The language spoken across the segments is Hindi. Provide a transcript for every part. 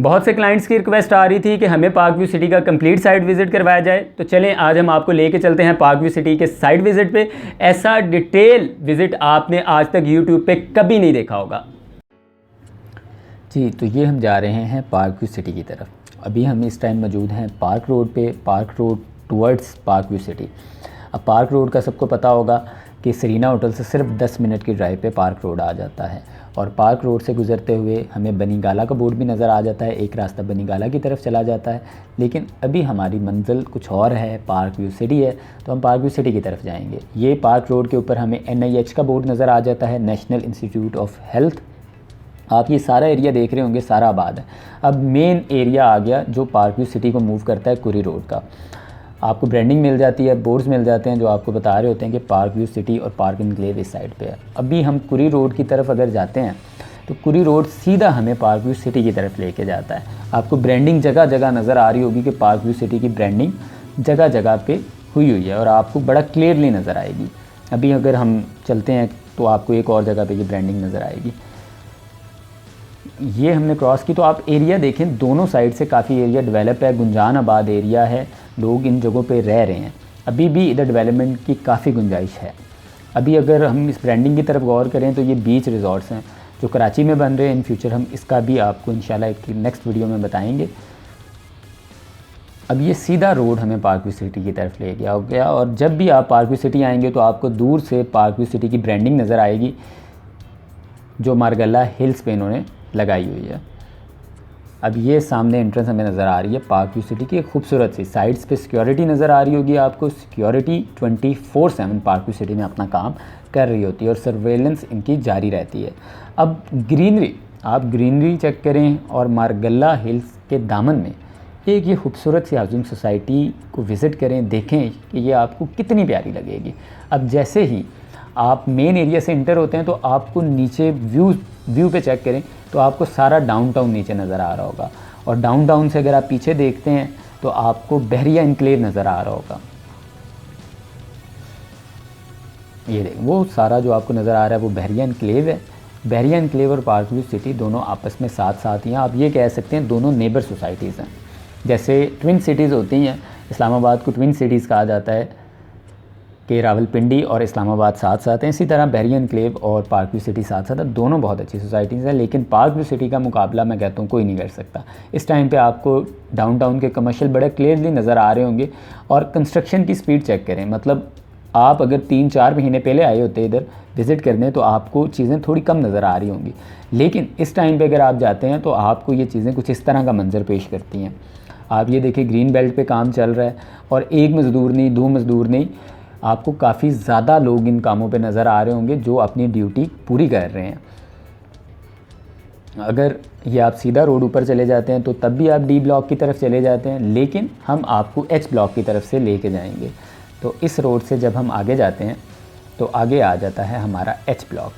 बहुत से क्लाइंट्स की रिक्वेस्ट आ रही थी कि हमें पार्क व्यू सिटी का कंप्लीट साइट विज़िट करवाया जाए, तो चलें आज हम आपको लेके चलते हैं पार्क व्यू सिटी के साइट विज़िट पे। ऐसा डिटेल विज़िट आपने आज तक यूट्यूब पे कभी नहीं देखा होगा। जी, तो ये हम जा रहे हैं पार्क व्यू सिटी की तरफ। अभी हम इस टाइम मौजूद हैं पार्क रोड पे, park road towards park view city. अब पार्क रोड का सबको पता होगा कि सरीना होटल से सिर्फ 10 मिनट की ड्राइव पे पार्क रोड आ जाता है, और पार्क रोड से गुज़रते हुए हमें बनी गाला का बोर्ड भी नज़र आ जाता है। एक रास्ता बनी गाला की तरफ चला जाता है, लेकिन अभी हमारी मंजिल कुछ और है, पार्क व्यू सिटी है, तो हम पार्क व्यू सिटी की तरफ जाएंगे। ये पार्क रोड के ऊपर हमें NIH का बोर्ड नज़र आ जाता है, नेशनल इंस्टीट्यूट ऑफ हेल्थ। आप ये सारा एरिया देख रहे होंगे, सारा आबाद है। अब मेन एरिया आ गया जो पार्क व्यू सिटी को मूव करता है, कुरी रोड का। आपको ब्रांडिंग मिल जाती है, बोर्ड्स मिल जाते हैं जो आपको बता रहे होते हैं कि पार्क व्यू सिटी और पार्क एनक्लेव इस साइड पे है। अभी हम कुरी रोड की तरफ अगर जाते हैं तो कुरी रोड सीधा हमें पार्क व्यू सिटी की तरफ लेके जाता है। आपको ब्रांडिंग जगह जगह नज़र आ रही होगी कि पार्क व्यू सिटी की ब्रांडिंग जगह जगह पे हुई है और आपको बड़ा क्लियरली नज़र आएगी। अभी अगर हम चलते हैं तो आपको एक और जगह पे ये ब्रांडिंग नज़र आएगी। ये हमने क्रॉस की तो आप एरिया देखें, दोनों साइड से काफ़ी एरिया डेवलप है, गुंजान आबाद एरिया है, लोग इन जगहों पे रह रहे हैं। अभी भी इधर डेवलपमेंट की काफ़ी गुंजाइश है। अभी अगर हम इस ब्रांडिंग की तरफ गौर करें तो ये बीच रिजॉर्ट्स हैं जो कराची में बन रहे हैं। इन फ्यूचर हम इसका भी आपको इंशाल्लाह एक नेक्स्ट वीडियो में बताएंगे। अब ये सीधा रोड हमें पार्क व्यू सिटी की तरफ ले गया हो गया, और जब भी आप पार्क व्यू सिटी आएंगे तो आपको दूर से पार्क व्यू सिटी की ब्रांडिंग नज़र आएगी जो मारगल्ला हिल्स पे इन्होंने लगाई हुई है। अब ये सामने एंट्रेंस हमें नज़र आ रही है पार्क व्यू सिटी की, एक खूबसूरत सी। साइड्स पे सिक्योरिटी नज़र आ रही होगी आपको। सिक्योरिटी 24/7 पार्क व्यू सिटी में अपना काम कर रही होती है और सर्वेलेंस इनकी जारी रहती है। अब ग्रीनरी, आप ग्रीनरी चेक करें और मारगल्ला हिल्स के दामन में एक ये खूबसूरत सी हाउसिंग सोसाइटी को विज़िट करें, देखें कि ये आपको कितनी प्यारी लगेगी। अब जैसे ही आप मेन एरिया से इंटर होते हैं तो आपको नीचे व्यू पे चेक करें तो आपको सारा डाउनटाउन नीचे नज़र आ रहा होगा, और डाउनटाउन से अगर आप पीछे देखते हैं तो आपको बहरिया इनक्लेव नज़र आ रहा होगा। ये देखें, वो सारा जो आपको नज़र आ रहा है वो बहरिया इनक्लेव है। बहरिया इनक्लेव और पार्क व्यू सिटी दोनों आपस में साथ साथ ही हैं। आप ये कह सकते हैं दोनों नेबर सोसाइटीज़ हैं। जैसे ट्विन सिटीज़ होती हैं, इस्लामाबाद को ट्विन सिटीज़ कहा जाता है कि रावलपिंडी और इस्लामाबाद साथ साथ हैं, इसी तरह बहरिया एनक्लेव और पार्क व्यू सिटी साथ साथ हैं। दोनों बहुत अच्छी सोसाइटीज़ हैं, लेकिन पार्क व्यू सिटी का मुकाबला मैं कहता हूँ कोई नहीं कर सकता। इस टाइम पे आपको डाउनटाउन के कमर्शियल बड़े क्लियरली नज़र आ रहे होंगे, और कंस्ट्रक्शन की स्पीड चेक करें। मतलब आप अगर 3-4 महीने पहले आए होते इधर विज़िट करने तो आपको चीज़ें थोड़ी कम नज़र आ रही होंगी, लेकिन इस टाइम पर अगर आप जाते हैं तो आपको ये चीज़ें कुछ इस तरह का मंजर पेश करती हैं। आप ये देखिए, ग्रीन बेल्ट पर काम चल रहा है और एक मज़दूर नहीं, 2 मज़दूर नहीं, आपको काफ़ी ज़्यादा लोग इन कामों पे नज़र आ रहे होंगे जो अपनी ड्यूटी पूरी कर रहे हैं। अगर ये आप सीधा रोड ऊपर चले जाते हैं तो तब भी आप D ब्लॉक की तरफ चले जाते हैं, लेकिन हम आपको H ब्लॉक की तरफ से लेके जाएंगे। तो इस रोड से जब हम आगे जाते हैं तो आगे आ जाता है हमारा H ब्लॉक।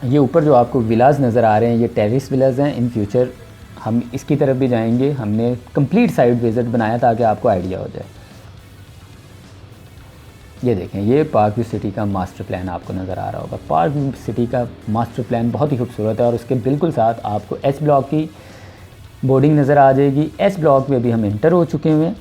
ये ऊपर जो आपको विलाज नज़र आ रहे हैं ये टेरेस विलाज हैं। इन फ्यूचर हम इसकी तरफ भी जाएंगे। हमने कंप्लीट साइट विज़िट बनाया ताकि आपको आइडिया हो जाए। ये देखें, ये पार्क व्यू सिटी का मास्टर प्लान आपको नज़र आ रहा होगा। पार्क व्यू सिटी का मास्टर प्लान बहुत ही खूबसूरत है, और उसके बिल्कुल साथ आपको H ब्लॉक की बोर्डिंग नज़र आ जाएगी। H ब्लॉक में भी हम इंटर हो चुके हुए हैं,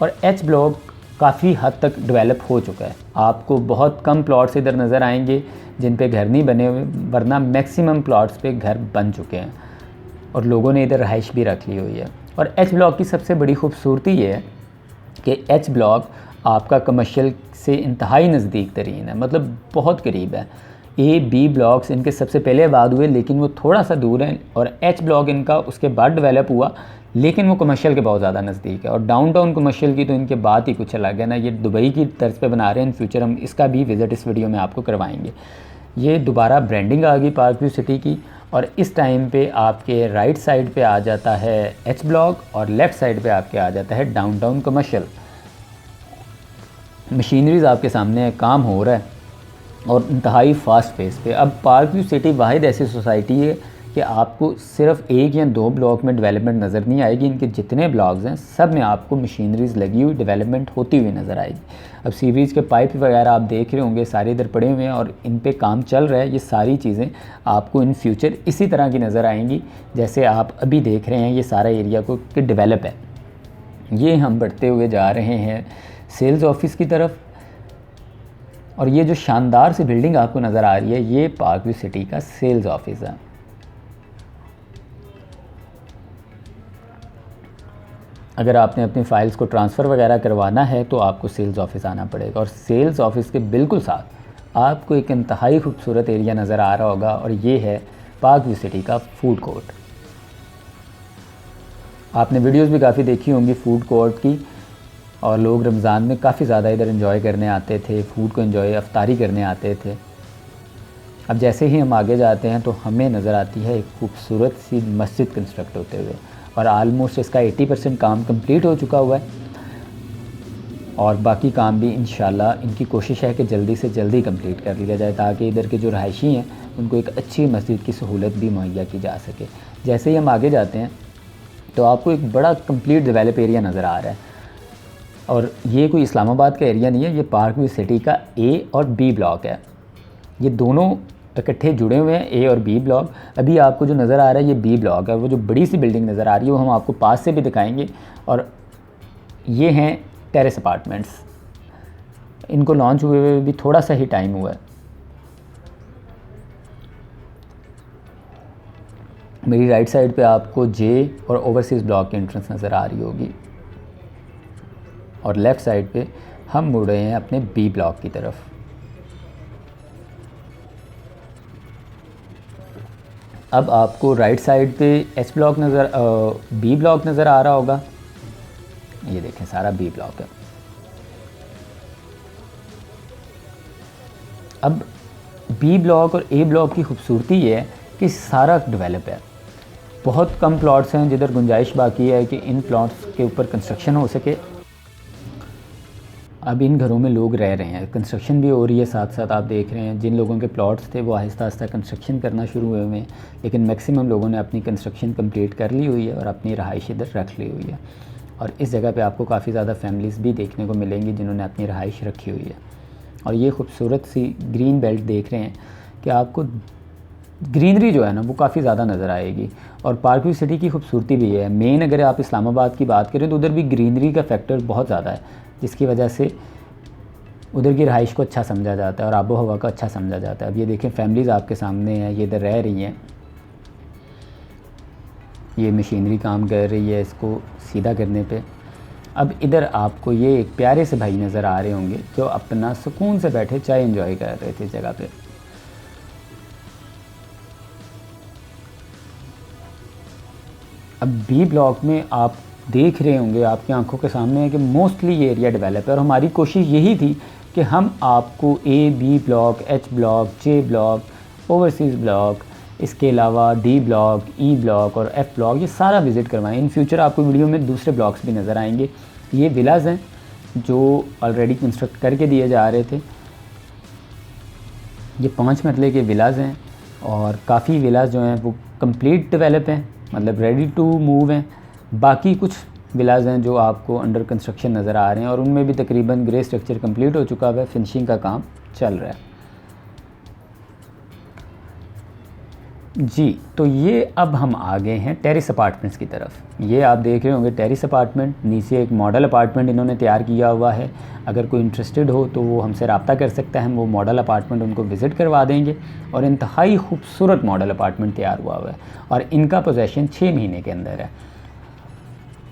और H ब्लॉक काफ़ी हद तक डेवलप हो चुका है। आपको बहुत कम प्लॉट्स इधर नज़र आएंगे जिन पे घर नहीं बने हुए, वरना मैक्सिमम प्लॉट्स पे घर बन चुके हैं और लोगों ने इधर रहाइश भी रख ली हुई है। और H ब्लॉक की सबसे बड़ी खूबसूरती ये है कि H ब्लॉक आपका कमर्शियल से इंतहाई नज़दीक तरीन है, मतलब बहुत करीब है। A-B ब्लॉक्स इनके सबसे पहले आबाद हुए, लेकिन वो थोड़ा सा दूर हैं, और H ब्लॉक इनका उसके बाद डेवलप हुआ, लेकिन वो कमर्शियल के बहुत ज़्यादा नज़दीक है। और डाउनटाउन कमर्शियल की तो इनके बात ही कुछ अलग है ना, ये दुबई की तर्ज पे बना रहे हैं। इन फ्यूचर हम इसका भी विज़िट इस वीडियो में आपको करवाएंगे। ये दोबारा ब्रांडिंग आ गई पार्क व्यू सिटी की, और इस टाइम पे आपके राइट साइड पे आ जाता है H ब्लॉक और लेफ़्ट साइड पे आपके आ जाता है डाउनटाउन कमर्शियल। मशीनरीज़ आपके सामने काम हो रहा है और इंतहाई फास्ट फेस पे। अब पार्क व्यू सिटी वाहिद ऐसी सोसाइटी है कि आपको सिर्फ एक या दो ब्लॉक में डेवलपमेंट नज़र नहीं आएगी, इनके जितने ब्लॉक्स हैं सब में आपको मशीनरीज लगी हुई डेवलपमेंट होती हुई नज़र आएगी। अब सीवरेज के पाइप वगैरह आप देख रहे होंगे सारे इधर पड़े हुए हैं और इन पे काम चल रहा है। ये सारी चीज़ें आपको इन फ्यूचर इसी तरह की नज़र आएंगी जैसे आप अभी देख रहे हैं। ये सारा एरिया को कि डेवलप है। ये हम बढ़ते हुए जा रहे हैं सेल्स ऑफिस की तरफ, और ये जो शानदार सी बिल्डिंग आपको नज़र आ रही है ये पार्क व्यू सिटी का सेल्स ऑफिस है। अगर आपने अपनी फ़ाइल्स को ट्रांसफ़र वगैरह करवाना है तो आपको सेल्स ऑफिस आना पड़ेगा, और सेल्स ऑफिस के बिल्कुल साथ आपको एक इंतहाई खूबसूरत एरिया नज़र आ रहा होगा, और ये है पार्क व्यू सिटी का फूड कोर्ट। आपने वीडियोस भी काफ़ी देखी होंगी फूड कोर्ट की, और लोग रमज़ान में काफ़ी ज़्यादा इधर एंजॉय करने आते थे, फूड को एंजॉय अफ्तारी करने आते थे। अब जैसे ही हम आगे जाते हैं तो हमें नज़र आती है एक खूबसूरत सी मस्जिद कंस्ट्रक्ट होते हुए, और आलमोस्ट इसका 80% काम कंप्लीट हो चुका हुआ है, और बाकी काम भी इंशाल्लाह इनकी कोशिश है कि जल्दी से जल्दी कंप्लीट कर लिया जाए ताकि इधर के जो रहायशी हैं उनको एक अच्छी मस्जिद की सहूलत भी मुहैया की जा सके। जैसे ही हम आगे जाते हैं तो आपको एक बड़ा कंप्लीट डेवलप एरिया नज़र आ रहा है, और ये कोई इस्लामाबाद का एरिया नहीं है, ये पार्क व्यू सिटी का ए और बी ब्लॉक है। ये दोनों इकट्ठे जुड़े हुए हैं, ए और बी ब्लॉक। अभी आपको जो नज़र आ रहा है ये बी ब्लॉक है, और वो जो बड़ी सी बिल्डिंग नज़र आ रही है वो हम आपको पास से भी दिखाएंगे। और ये हैं टेरेस अपार्टमेंट्स, इनको लॉन्च हुए भी थोड़ा सा ही टाइम हुआ है। मेरी राइट साइड पे आपको जे और ओवरसीज़ ब्लॉक की एंट्रेंस नज़र आ रही होगी, और लेफ़्ट साइड पे हम मुड़ रहे हैं अपने बी ब्लॉक की तरफ। अब आपको राइट साइड पे एच ब्लॉक बी ब्लॉक नज़र आ रहा होगा। ये देखें सारा बी ब्लॉक है। अब बी ब्लॉक और ए ब्लॉक की खूबसूरती ये है कि सारा डेवलप है। बहुत कम प्लॉट्स हैं जिधर गुंजाइश बाकी है कि इन प्लॉट्स के ऊपर कंस्ट्रक्शन हो सके। अब इन घरों में लोग रह रहे हैं, कंस्ट्रक्शन भी हो रही है साथ साथ। आप देख रहे हैं जिन लोगों के प्लॉट्स थे वो आहिस्ता आहिस्ता कंस्ट्रक्शन करना शुरू हुए हैं, लेकिन मैक्सिमम लोगों ने अपनी कंस्ट्रक्शन कंप्लीट कर ली हुई है और अपनी रहाइश इधर रख ली हुई है। और इस जगह पे आपको काफ़ी ज़्यादा फैमिलीज़ भी देखने को मिलेंगी जिन्होंने अपनी रहाइश रखी हुई है। और ये खूबसूरत सी ग्रीन बेल्ट देख रहे हैं कि आपको ग्रीनरी जो है ना वो काफ़ी ज़्यादा नज़र आएगी। और पार्क व्यू सिटी की खूबसूरती भी है, मेन अगर आप इस्लामाबाद की बात करें तो उधर भी ग्रीनरी का फैक्टर बहुत ज़्यादा है, जिसकी वजह से उधर की रहाइश को अच्छा समझा जाता है और आबो हवा को अच्छा समझा जाता है। अब ये देखें फैमिलीज़ आपके सामने हैं, ये इधर रह रही हैं, ये मशीनरी काम कर रही है इसको सीधा करने पे। अब इधर आपको ये एक प्यारे से भाई नज़र आ रहे होंगे जो अपना सुकून से बैठे चाय एंजॉय कर रहे थे इस जगह पे। अब बी ब्लॉक में आप देख रहे होंगे आपकी आंखों के सामने है कि मोस्टली ये एरिया डेवलप है, और हमारी कोशिश यही थी कि हम आपको A, B block, H block, J block, overseas block, इसके अलावा डी ब्लॉक, ई ब्लॉक और एफ़ ब्लॉक ये सारा विज़िट करवाएं। इन फ्यूचर आपको वीडियो में दूसरे ब्लॉक्स भी नज़र आएंगे। ये विलाज हैं जो ऑलरेडी कंस्ट्रक्ट करके दिए जा रहे थे। ये 5 मरले के विलाज हैं, और काफ़ी विलाज जो हैं वो कंप्लीट डेवलप हैं, मतलब रेडी टू मूव हैं। बाकी कुछ विलाज हैं जो आपको अंडर कंस्ट्रक्शन नज़र आ रहे हैं, और उनमें भी तकरीबन ग्रे स्ट्रक्चर कंप्लीट हो चुका है, फिनिशिंग का काम चल रहा है। जी, तो ये अब हम आ गए हैं टेरेस अपार्टमेंट्स की तरफ। ये आप देख रहे होंगे टेरेस अपार्टमेंट, नीचे एक मॉडल अपार्टमेंट इन्होंने तैयार किया हुआ है। अगर कोई इंटरेस्टेड हो तो वो हमसे रब्ता कर सकता है, हम वो मॉडल अपार्टमेंट उनको विज़िट करवा देंगे। और इंतहाई खूबसूरत मॉडल अपार्टमेंट तैयार हुआ है, और इनका पोजेसन 6 महीने के अंदर है,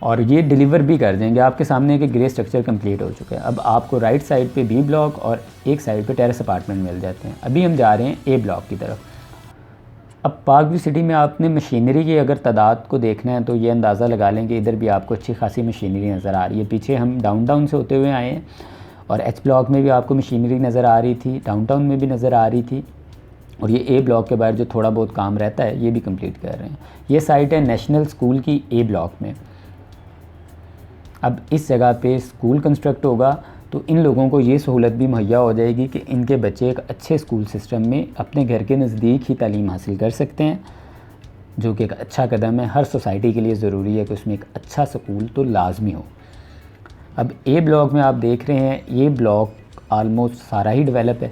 और ये डिलीवर भी कर देंगे। आपके सामने एक ग्रे स्ट्रक्चर कंप्लीट हो चुका है। अब आपको राइट साइड पे बी ब्लॉक और एक साइड पे टेरेस अपार्टमेंट मिल जाते हैं। अभी हम जा रहे हैं ए ब्लॉक की तरफ। अब पार्क व्यू सिटी में आपने मशीनरी की अगर तादाद को देखना है तो ये अंदाज़ा लगा लेंगे, इधर भी आपको अच्छी खासी मशीनरी नज़र आ रही है। पीछे हम डाउनटाउन से होते हुए आए हैं, और एच ब्लॉक में भी आपको मशीनरी नज़र आ रही थी, डाउनटाउन में भी नज़र आ रही थी, और ये ए ब्लॉक के बाहर जो थोड़ा बहुत काम रहता है ये भी कंप्लीट कर रहे हैं। ये साइट है नेशनल स्कूल की ए ब्लॉक में। अब इस जगह पे स्कूल कंस्ट्रक्ट होगा तो इन लोगों को ये सहूलत भी मुहैया हो जाएगी कि इनके बच्चे एक अच्छे स्कूल सिस्टम में अपने घर के नज़दीक ही तालीम हासिल कर सकते हैं। जो कि एक अच्छा कदम है। हर सोसाइटी के लिए ज़रूरी है कि उसमें एक अच्छा स्कूल तो लाजमी हो। अब ए ब्लॉक में आप देख रहे हैं, ये ब्लॉक आलमोस्ट सारा ही डेवलप है।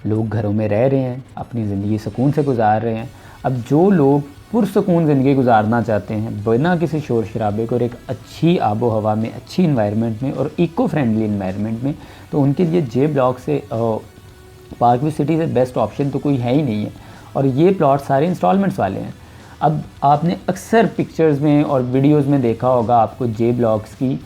लोग घरों में रह रहे हैं, अपनी ज़िंदगी सुकून से गुजार रहे हैं। अब जो लोग पुरसकून ज़िंदगी गुजारना चाहते हैं बिना किसी शोर शराबे को और एक अच्छी आबो हवा में, अच्छी इन्वायरमेंट में और इको फ्रेंडली इन्वायरमेंट में, तो उनके लिए जे ब्लॉक से पार्क व्यू सिटी से बेस्ट ऑप्शन तो कोई है ही नहीं है। और ये प्लॉट सारे इंस्टॉलमेंट्स वाले हैं। अब आपने अक्सर पिक्चर्स में और वीडियोज़ में देखा होगा, आपको जे ब्लॉक्स की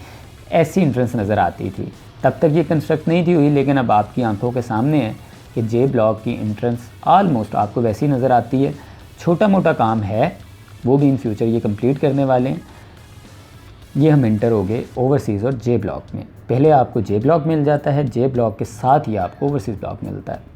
ऐसी इंट्रेंस नज़र आती थी। तब तक ये कंस्ट्रक्ट नहीं थी हुई, लेकिन अब आपकी आंखों के सामने है कि जे ब्लॉक की इंट्रेंस आलमोस्ट आपको वैसी नज़र आती है। छोटा मोटा काम है, वो भी इन फ्यूचर ये कंप्लीट करने वाले हैं। ये हम इंटर हो गए ओवरसीज़ और जे ब्लॉक में। पहले आपको जे ब्लॉक मिल जाता है, जे ब्लॉक के साथ ही आपको ओवरसीज़ ब्लॉक मिलता है।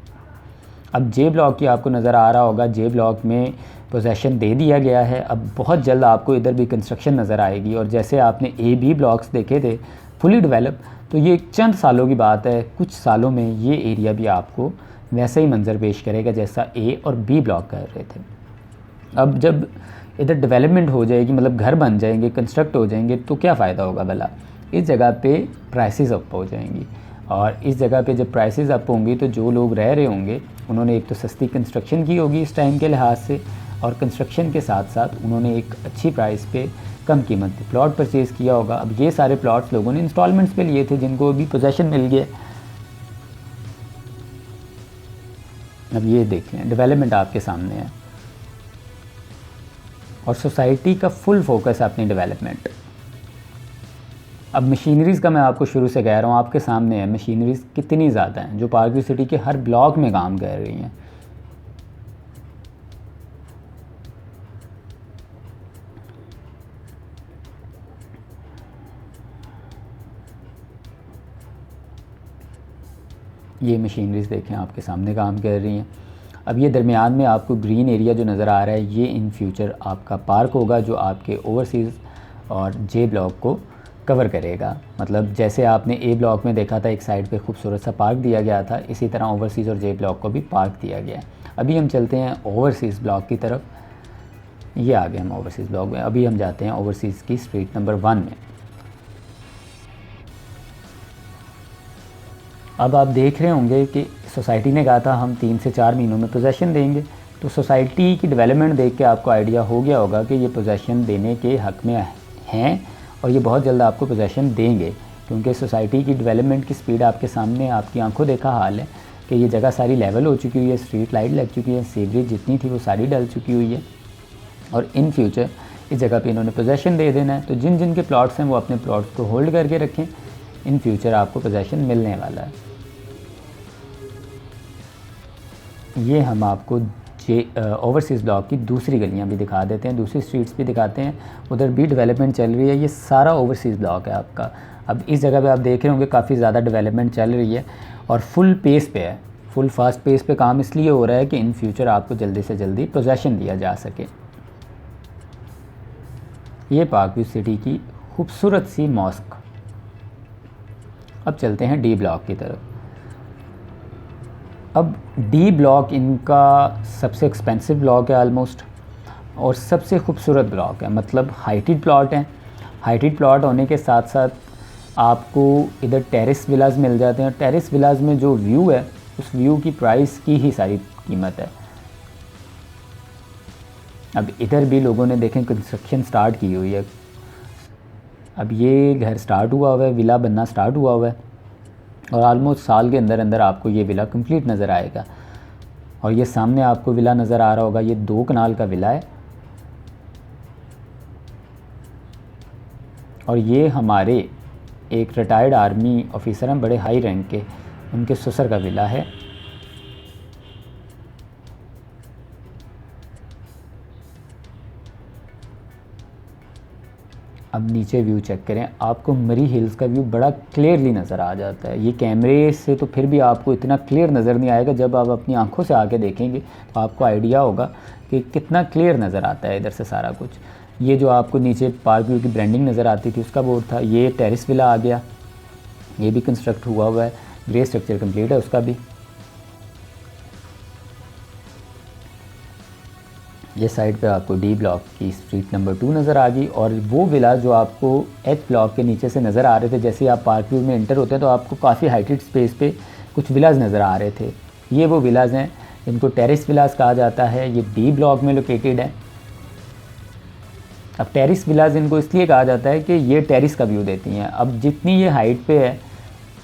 अब जे ब्लॉक की आपको नज़र आ रहा होगा, जे ब्लॉक में पोजेसन दे दिया गया है। अब बहुत जल्द आपको इधर भी कंस्ट्रक्शन नज़र आएगी। और जैसे आपने ए बी ब्लॉक्स देखे थे फुली डेवलप, तो ये चंद सालों की बात है, कुछ सालों में ये एरिया भी आपको वैसा ही मंजर पेश करेगा जैसा ए और बी ब्लॉक कर रहे थे। अब जब इधर डेवलपमेंट हो जाएगी, मतलब घर बन जाएंगे, कंस्ट्रक्ट हो जाएंगे, तो क्या फ़ायदा होगा भला? इस जगह पे प्राइसेस अप हो जाएंगी। और इस जगह पे जब प्राइसेस अप होंगी तो जो लोग रह रहे होंगे उन्होंने एक तो सस्ती कंस्ट्रक्शन की होगी इस टाइम के लिहाज से, और कंस्ट्रक्शन के साथ साथ उन्होंने एक अच्छी प्राइस पे कम कीमत पे प्लॉट परचेज़ किया होगा। अब ये सारे प्लॉट्स लोगों ने इंस्टॉलमेंट्स पे लिए थे जिनको अभी पोजेसन मिल गया। अब ये देखें, डेवलपमेंट आपके सामने है और सोसाइटी का फुल फोकस है अपनी डेवलपमेंट। अब मशीनरीज़ का मैं आपको शुरू से कह रहा हूँ, आपके सामने है मशीनरीज़ कितनी ज़्यादा हैं जो पार्क व्यू सिटी के हर ब्लॉक में काम कर रही हैं। ये मशीनरीज़ देखें आपके सामने काम कर रही हैं। अब ये दरमियान में आपको ग्रीन एरिया जो नज़र आ रहा है, ये इन फ्यूचर आपका पार्क होगा जो आपके ओवरसीज़ और जे ब्लॉक को कवर करेगा। मतलब जैसे आपने ए ब्लॉक में देखा था एक साइड पे खूबसूरत सा पार्क दिया गया था, इसी तरह ओवरसीज़ और जे ब्लॉक को भी पार्क दिया गया है। अभी हम चलते हैं ओवरसीज़ ब्लॉक की तरफ। ये आ गए हम ओवरसीज़ ब्लॉक में। अभी हम जाते हैं ओवरसीज़ की स्ट्रीट नंबर 1 में। अब आप देख रहे होंगे कि सोसाइटी ने कहा था हम 3 से 4 महीनों में पोजेसन देंगे, तो सोसाइटी की डेवलपमेंट देख के आपको आइडिया हो गया होगा कि ये पोजेसन देने के हक़ में हैं और ये बहुत जल्द आपको पोजेसन देंगे, क्योंकि सोसाइटी की डेवलपमेंट की स्पीड आपके सामने, आपकी आंखों देखा हाल है कि ये जगह सारी लेवल हो चुकी हुई है, स्ट्रीट लाइट लग चुकी है, सीवरेज जितनी थी वो सारी डल चुकी हुई है और इन फ्यूचर इस जगह पे इन्होंने पोजेसन दे देना है। तो जिन जिन के प्लॉट्स हैं वो अपने प्लॉट्स को होल्ड करके रखें, इन फ्यूचर आपको पोजेसन मिलने वाला है। ये हम आपको ओवरसीज़ ब्लॉक की दूसरी गलियां भी दिखा देते हैं, दूसरी स्ट्रीट्स भी दिखाते हैं, उधर भी डेवलपमेंट चल रही है। ये सारा ओवरसीज़ ब्लॉक है आपका। अब इस जगह पे आप देख रहे होंगे काफ़ी ज़्यादा डेवलपमेंट चल रही है और फुल पेस पे है, फुल फास्ट पेस पे काम इसलिए हो रहा है कि इन फ्यूचर आपको जल्दी से जल्दी पोजेसन दिया जा सके। ये पार्क व्यू सिटी की खूबसूरत सी मॉस्क। अब चलते हैं डी ब्लॉक की तरफ। अब डी ब्लॉक इनका सबसे एक्सपेंसिव ब्लॉक है आलमोस्ट और सबसे खूबसूरत ब्लॉक है। मतलब हाइटेड प्लॉट हैं, हाइटेड प्लॉट होने के साथ साथ आपको इधर टेरेस विलाज मिल जाते हैं। टेरेस विलाज में जो व्यू है उस व्यू की प्राइस की ही सारी कीमत है। अब इधर भी लोगों ने देखें कंस्ट्रक्शन स्टार्ट की हुई है। अब ये घर स्टार्ट हुआ हुआ है, विला बनना स्टार्ट हुआ हुआ है और आलमोस्ट साल के अंदर अंदर आपको ये विला कंप्लीट नज़र आएगा। और ये सामने आपको विला नज़र आ रहा होगा, ये 2 कनाल का विला है और ये हमारे एक रिटायर्ड आर्मी ऑफिसर हैं, बड़े हाई रैंक के, उनके ससुर का विला है। अब नीचे व्यू चेक करें, आपको मरी हिल्स का व्यू बड़ा क्लियरली नज़र आ जाता है। ये कैमरे से तो फिर भी आपको इतना क्लियर नज़र नहीं आएगा, जब आप अपनी आंखों से आके देखेंगे तो आपको आइडिया होगा कि कितना क्लियर नज़र आता है इधर से सारा कुछ। ये जो आपको नीचे पार्क व्यू की ब्रांडिंग नज़र आती थी उसका बोर्ड था, ये टेरेस विला आ गया, ये भी कंस्ट्रक्ट हुआ हुआ है, ग्रे स्ट्रक्चर कंप्लीट है उसका भी। ये साइड पे आपको डी ब्लॉक की स्ट्रीट नंबर 2 नज़र आ गई, और वो विला जो आपको एच ब्लॉक के नीचे से नज़र आ रहे थे, जैसे आप पार्क व्यू में एंटर होते हैं तो आपको काफ़ी हाइटेड स्पेस पे कुछ विलाज नज़र आ रहे थे। ये वो विलाज हैं इनको टेरेस विलाज कहा जाता है। ये डी ब्लॉक में लोकेटेड है। अब टेरेस विलाज इनको इसलिए कहा जाता है कि ये टेरेस का व्यू देती हैं। अब जितनी ये हाइट पे है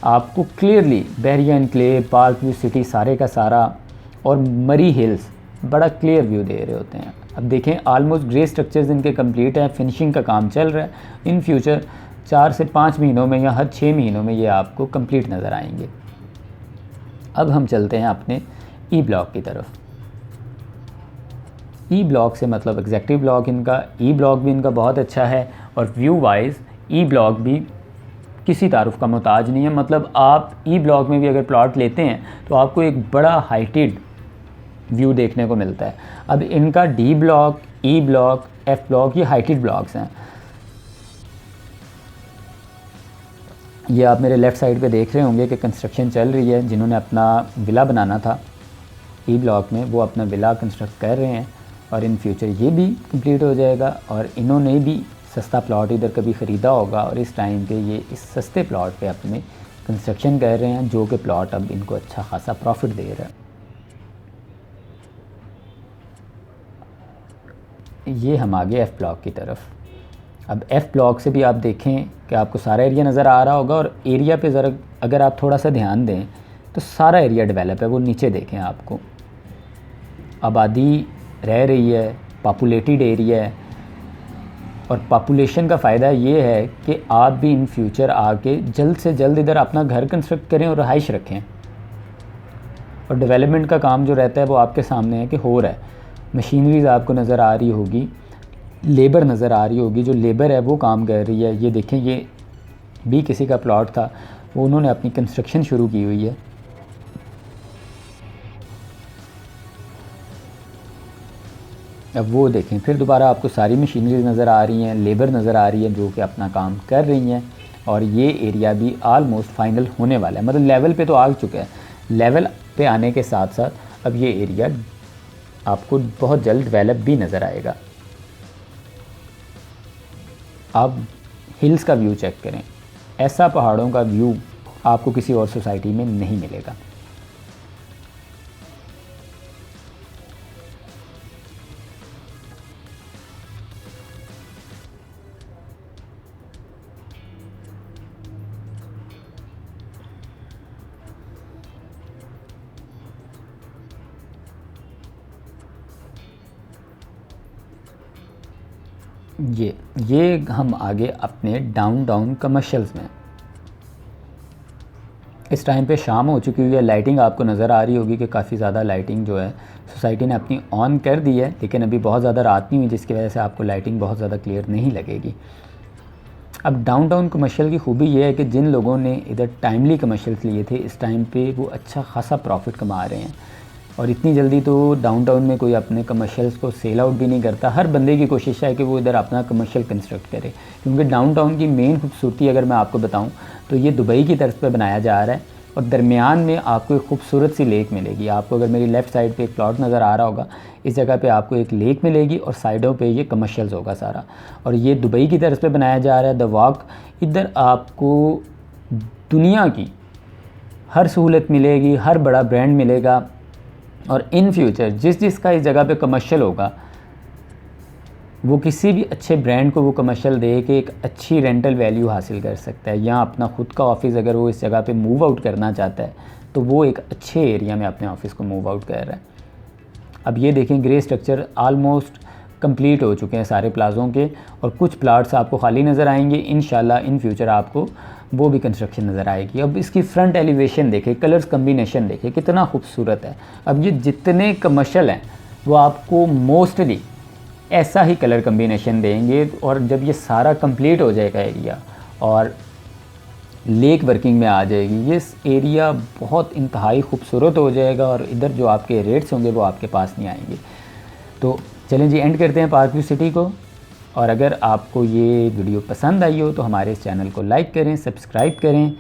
आपको क्लियरली बहरिया एनक्लेव, पार्क व्यू सिटी सारे का सारा और मरी हिल्स बड़ा क्लियर व्यू दे रहे होते हैं। अब देखें ऑलमोस्ट ग्रे स्ट्रक्चर्स इनके कंप्लीट हैं, फिनिशिंग का काम चल रहा है। इन फ्यूचर 4 से 5 महीनों में या हर 6 महीनों में ये आपको कंप्लीट नज़र आएंगे। अब हम चलते हैं अपने ई ब्लॉक की तरफ। ई ब्लॉक से मतलब एग्जेक्टिव ब्लॉक इनका, ई ब्लॉक भी इनका बहुत अच्छा है और व्यू वाइज ई ब्लॉक भी किसी तारुफ का मोहताज नहीं है। मतलब आप ई ब्लॉक में भी अगर प्लॉट लेते हैं तो आपको एक बड़ा हाइटेड व्यू देखने को मिलता है। अब इनका D block, E block, F block ये हाइटेड ब्लॉक्स हैं। ये आप मेरे लेफ़्ट साइड पे देख रहे होंगे कि कंस्ट्रक्शन चल रही है। जिन्होंने अपना विला बनाना था ई ब्लॉक में वो अपना विला कंस्ट्रक्ट कर रहे हैं और इन फ्यूचर ये भी कंप्लीट हो जाएगा। और इन्होंने भी सस्ता प्लॉट इधर कभी ख़रीदा होगा और इस टाइम पे ये इस सस्ते प्लॉट पे अपने कंस्ट्रक्शन कर रहे हैं, जो कि प्लॉट अब इनको अच्छा खासा प्रॉफिट दे रहा है। ये हम आगे एफ़ ब्लॉक की तरफ। अब एफ़ ब्लॉक से भी आप देखें कि आपको सारा एरिया नज़र आ रहा होगा और एरिया पे ज़रा अगर आप थोड़ा सा ध्यान दें तो सारा एरिया डेवलप है। वो नीचे देखें, आपको आबादी रह रही है, पॉपुलेटेड एरिया है और पॉपुलेशन का फ़ायदा ये है कि आप भी इन फ्यूचर आके जल्द से जल्द इधर अपना घर कंस्ट्रक्ट करें और रहाइश रखें। और डेवलपमेंट का काम जो रहता है वो आपके सामने है कि हो रहा है। मशीनरीज आपको नज़र आ रही होगी, लेबर नज़र आ रही होगी, जो लेबर है वो काम कर रही है। ये देखें, ये भी किसी का प्लॉट था, वो उन्होंने अपनी कंस्ट्रक्शन शुरू की हुई है। अब वो देखें, फिर दोबारा आपको सारी मशीनरीज नज़र आ रही हैं, लेबर नज़र आ रही है जो कि अपना काम कर रही हैं। और ये एरिया भी आलमोस्ट फाइनल होने वाला है, मतलब लेवल पे तो आ चुका है। लेवल पे आने के साथ साथ अब ये एरिया आपको बहुत जल्द डेवलप भी नज़र आएगा। आप हिल्स का व्यू चेक करें, ऐसा पहाड़ों का व्यू आपको किसी और सोसाइटी में नहीं मिलेगा। ये हम आगे अपने डाउन कमर्शियल्स में। इस टाइम पे शाम हो चुकी हुई है, लाइटिंग आपको नज़र आ रही होगी कि काफ़ी ज़्यादा लाइटिंग जो है सोसाइटी ने अपनी ऑन कर दी है, लेकिन अभी बहुत ज़्यादा रात नहीं हुई जिसकी वजह से आपको लाइटिंग बहुत ज़्यादा क्लियर नहीं लगेगी। अब डाउन कमर्शियल की खूबी ये है कि जिन लोगों ने इधर टाइमली कमर्शियल्स लिए थे इस टाइम पे वो अच्छा खासा प्रॉफिट कमा रहे हैं। और इतनी जल्दी तो डाउनटाउन में कोई अपने कमर्शियल्स को सेल आउट भी नहीं करता। हर बंदे की कोशिश है कि वो इधर अपना कमर्शियल कंस्ट्रक्ट करे, क्योंकि डाउनटाउन की मेन खूबसूरती अगर मैं आपको बताऊं तो ये दुबई की तर्ज पे बनाया जा रहा है और दरमियान में आपको एक खूबसूरत सी लेक मिलेगी। आपको अगर मेरी लेफ़्ट साइड पे एक प्लॉट नज़र आ रहा होगा, इस जगह पे आपको एक लेक मिलेगी और साइडों पे ये कमर्शियल्स होगा सारा। और ये दुबई की तर्ज पे बनाया जा रहा है। द वॉक, इधर आपको दुनिया की हर सहूलत मिलेगी, हर बड़ा ब्रांड मिलेगा। और इन फ्यूचर जिसका इस जगह पे कमर्शियल होगा वो किसी भी अच्छे ब्रांड को वो कमर्शियल दे के एक अच्छी रेंटल वैल्यू हासिल कर सकता है। या अपना ख़ुद का ऑफ़िस अगर वो इस जगह पे मूव आउट करना चाहता है तो वो एक अच्छे एरिया में अपने ऑफ़िस को मूव आउट कर रहा है। अब ये देखें, ग्रे स्ट्रक्चर आलमोस्ट कंप्लीट हो चुके हैं सारे प्लाज़ों के और कुछ प्लाट्स आपको खाली नज़र आएंगे। इंशाल्लाह इन फ्यूचर आपको वो भी कंस्ट्रक्शन नज़र आएगी। अब इसकी फ्रंट एलिवेशन देखें, कलर्स कम्बिनेशन देखें कितना खूबसूरत है। अब ये जितने कमर्शियल हैं वो आपको मोस्टली ऐसा ही कलर कम्बिनेशन देंगे। और जब ये सारा कंप्लीट हो जाएगा एरिया और लेक वर्किंग में आ जाएगी, ये एरिया बहुत इंतहाई खूबसूरत हो जाएगा और इधर जो आपके रेट्स होंगे वो आपके पास नहीं आएंगे। तो चलें जी, एंड करते हैं पार्क व्यू सिटी को। और अगर आपको ये वीडियो पसंद आई हो तो हमारे इस चैनल को लाइक करें, सब्सक्राइब करें